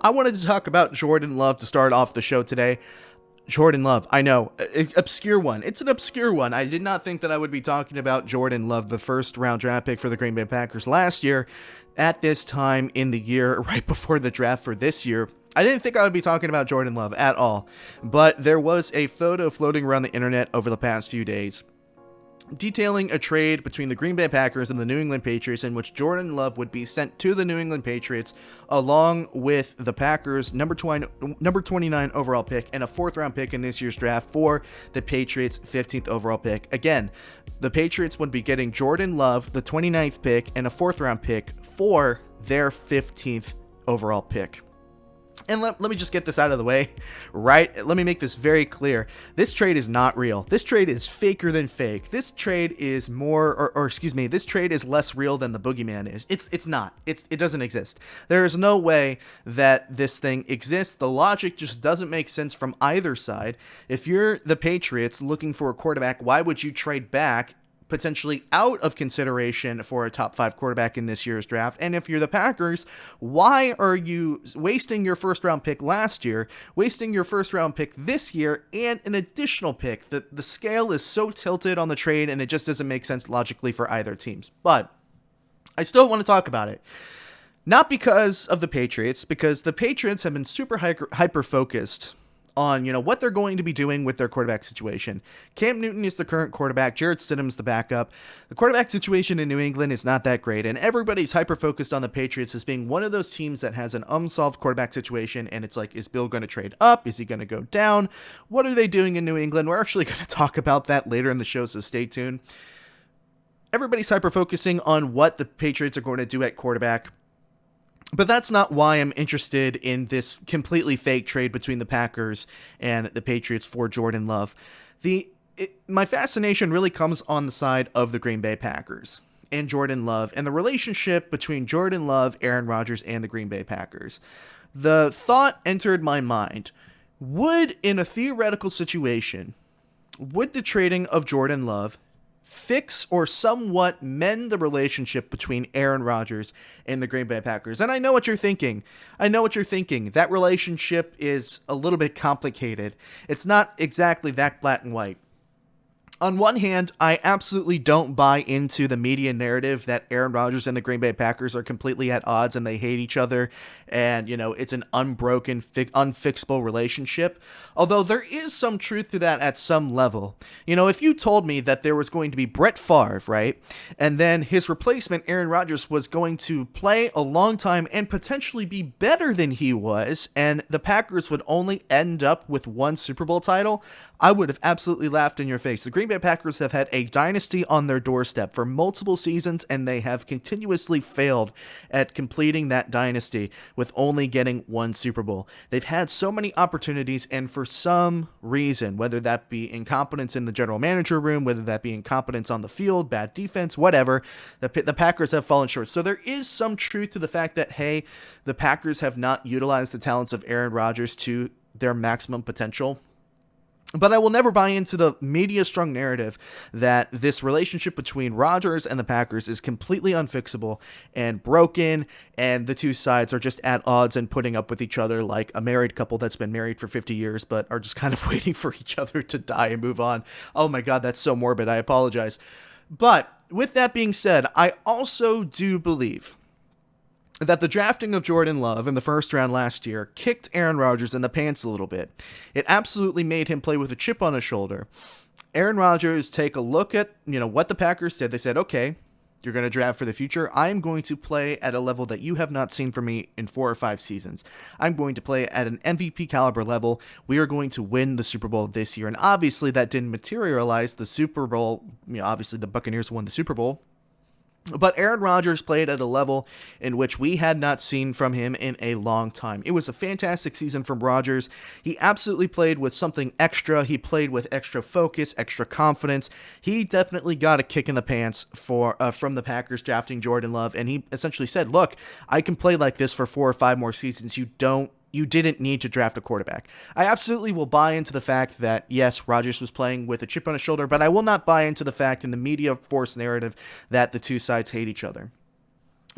I wanted to talk about Jordan Love to start off the show today. Jordan Love, I know, obscure one. It's an obscure one. I did not think that I would be talking about Jordan Love, the first round draft pick for the Green Bay Packers last year, at this time in the year, right before the draft for this year. I didn't think I would be talking about Jordan Love at all, but there was a photo floating around the internet over the past few days detailing a trade between the Green Bay Packers and the New England Patriots in which Jordan Love would be sent to the New England Patriots along with the Packers' number 29 overall pick and a 4th round pick in this year's draft for the Patriots' 15th overall pick. Again, the Patriots would be getting Jordan Love, the 29th pick, and a 4th round pick for their 15th overall pick. And let me just get this out of the way, right? Let me make this very clear. This trade is not real. This trade is faker than fake. This trade is this trade is less real than the boogeyman is. It's not. It doesn't exist. There is no way that this thing exists. The logic just doesn't make sense from either side. If you're the Patriots looking for a quarterback, why would you trade back potentially out of consideration for a top 5 quarterback in this year's draft? And if you're the Packers, why are you wasting your 1st round pick last year, wasting your 1st round pick this year, and an additional pick? The scale is so tilted on the trade, and it just doesn't make sense logically for either teams. But I still want to talk about it. Not because of the Patriots, because the Patriots have been super hyper-focused on, what they're going to be doing with their quarterback situation. Cam Newton is the current quarterback. Jarrett Stidham's the backup. The quarterback situation in New England is not that great, and everybody's hyper-focused on the Patriots as being one of those teams that has an unsolved quarterback situation, and it's like, is Bill going to trade up? Is he going to go down? What are they doing in New England? We're actually going to talk about that later in the show, so stay tuned. Everybody's hyper-focusing on what the Patriots are going to do at quarterback. But that's not why I'm interested in this completely fake trade between the Packers and the Patriots for Jordan Love. My fascination really comes on the side of the Green Bay Packers and Jordan Love and the relationship between Jordan Love, Aaron Rodgers, and the Green Bay Packers. The thought entered my mind, in a theoretical situation, would the trading of Jordan Love fix or somewhat mend the relationship between Aaron Rodgers and the Green Bay Packers? And I know what you're thinking. That relationship is a little bit complicated. It's not exactly that black and white. On one hand, I absolutely don't buy into the media narrative that Aaron Rodgers and the Green Bay Packers are completely at odds and they hate each other and, it's an unbroken, unfixable relationship. Although there is some truth to that at some level. If you told me that there was going to be Brett Favre, right, and then his replacement, Aaron Rodgers, was going to play a long time and potentially be better than he was, and the Packers would only end up with 1 Super Bowl title, I would have absolutely laughed in your face. The Green Bay Packers have had a dynasty on their doorstep for multiple seasons, and they have continuously failed at completing that dynasty with only getting 1 Super Bowl. They've had so many opportunities, and for some reason, whether that be incompetence in the general manager room, whether that be incompetence on the field, bad defense, whatever, the Packers have fallen short. So there is some truth to the fact that, hey, the Packers have not utilized the talents of Aaron Rodgers to their maximum potential. But I will never buy into the media-strung narrative that this relationship between Rodgers and the Packers is completely unfixable and broken, and the two sides are just at odds and putting up with each other like a married couple that's been married for 50 years but are just kind of waiting for each other to die and move on. Oh my God, that's so morbid. I apologize. But with that being said, I also do believe that the drafting of Jordan Love in the 1st round last year kicked Aaron Rodgers in the pants a little bit. It absolutely made him play with a chip on his shoulder. Aaron Rodgers take a look at, what the Packers did. They said, okay, you're going to draft for the future. I'm going to play at a level that you have not seen from me in 4 or 5 seasons. I'm going to play at an MVP caliber level. We are going to win the Super Bowl this year. And obviously that didn't materialize. The Super Bowl, obviously the Buccaneers won the Super Bowl. But Aaron Rodgers played at a level in which we had not seen from him in a long time. It was a fantastic season from Rodgers. He absolutely played with something extra. He played with extra focus, extra confidence. He definitely got a kick in the pants from the Packers drafting Jordan Love, and he essentially said, look, I can play like this for 4 or 5 more seasons. You didn't need to draft a quarterback. I absolutely will buy into the fact that, yes, Rodgers was playing with a chip on his shoulder, but I will not buy into the fact in the media force narrative that the two sides hate each other.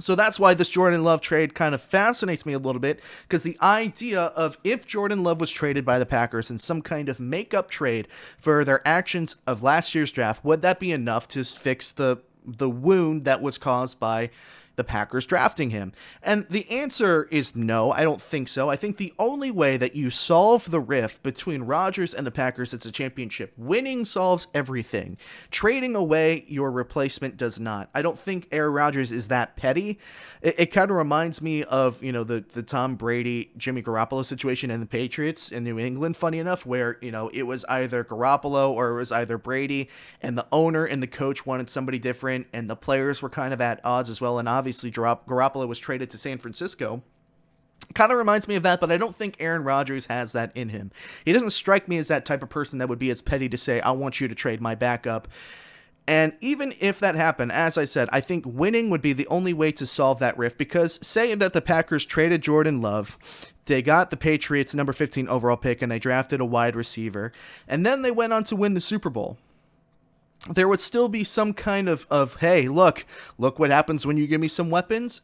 So that's why this Jordan Love trade kind of fascinates me a little bit, because the idea of if Jordan Love was traded by the Packers in some kind of makeup trade for their actions of last year's draft, would that be enough to fix the wound that was caused by the Packers drafting him? And the answer is no, I don't think so. I think the only way that you solve the rift between Rodgers and the Packers is a championship. Winning solves everything. Trading away your replacement does not. I don't think Aaron Rodgers is that petty. It kind of reminds me of, the Tom Brady, Jimmy Garoppolo situation in the Patriots in New England, funny enough, where, it was either Garoppolo or it was either Brady, and the owner and the coach wanted somebody different, and the players were kind of at odds as well, and obviously Garoppolo was traded to San Francisco. Kind of reminds me of that, but I don't think Aaron Rodgers has that in him. He doesn't strike me as that type of person that would be as petty to say, I want you to trade my backup. And even if that happened, as I said, I think winning would be the only way to solve that rift, because say that the Packers traded Jordan Love, they got the Patriots number 15 overall pick, and they drafted a wide receiver, and then they went on to win the Super Bowl. There would still be some kind of hey, look what happens when you give me some weapons.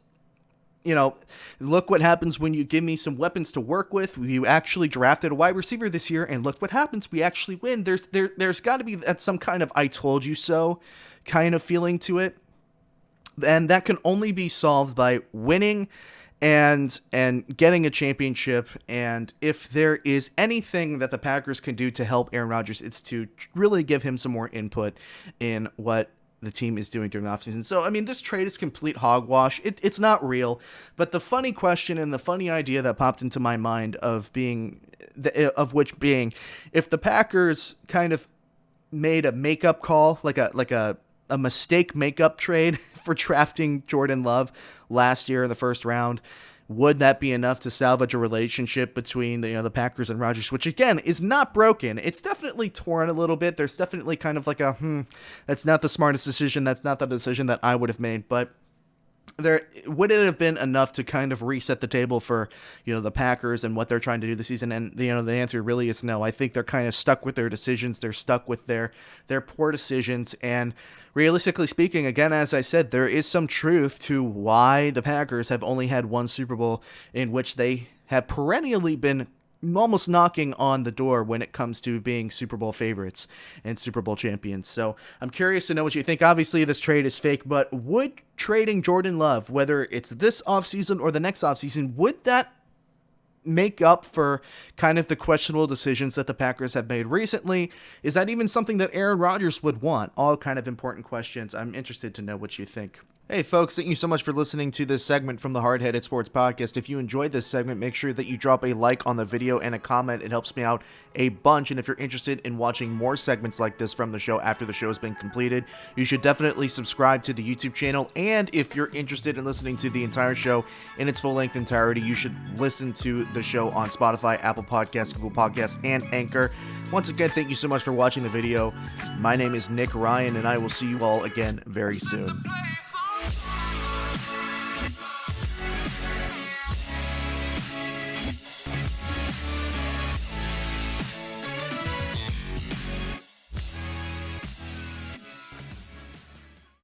Look what happens when you give me some weapons to work with. You actually drafted a wide receiver this year, and look what happens. We actually win. There's got to be some kind of I told you so kind of feeling to it. And that can only be solved by winning and getting a championship. And if there is anything that the Packers can do to help Aaron Rodgers, it's to really give him some more input in what the team is doing during the offseason. So, this trade is complete hogwash. It's not real. But the funny question and the funny idea that popped into my mind of which being, if the Packers kind of made a makeup call, like a mistake makeup trade for drafting Jordan Love last year in the first round, would that be enough to salvage a relationship between the Packers and Rodgers, which again is not broken? It's definitely torn a little bit. There's definitely kind of like that's not the smartest decision. That's not the decision that I would have made. But would it have been enough to kind of reset the table for the Packers and what they're trying to do this season? And the answer really is no. I think they're kind of stuck with their decisions. They're stuck with their poor decisions. And realistically speaking, again, as I said, there is some truth to why the Packers have only had one Super Bowl in which they have perennially been almost knocking on the door when it comes to being Super Bowl favorites and Super Bowl champions. So I'm curious to know what you think. Obviously, this trade is fake, but would trading Jordan Love, whether it's this offseason or the next offseason, would that make up for kind of the questionable decisions that the Packers have made recently? Is that even something that Aaron Rodgers would want? All kind of important questions. I'm interested to know what you think. Hey folks, thank you so much for listening to this segment from the Hard Headed Sports Podcast. If you enjoyed this segment, make sure that you drop a like on the video and a comment. It helps me out a bunch. And if you're interested in watching more segments like this from the show after the show has been completed, you should definitely subscribe to the YouTube channel. And if you're interested in listening to the entire show in its full-length entirety, you should listen to the show on Spotify, Apple Podcasts, Google Podcasts, and Anchor. Once again, thank you so much for watching the video. My name is Nick Ryan, and I will see you all again very soon.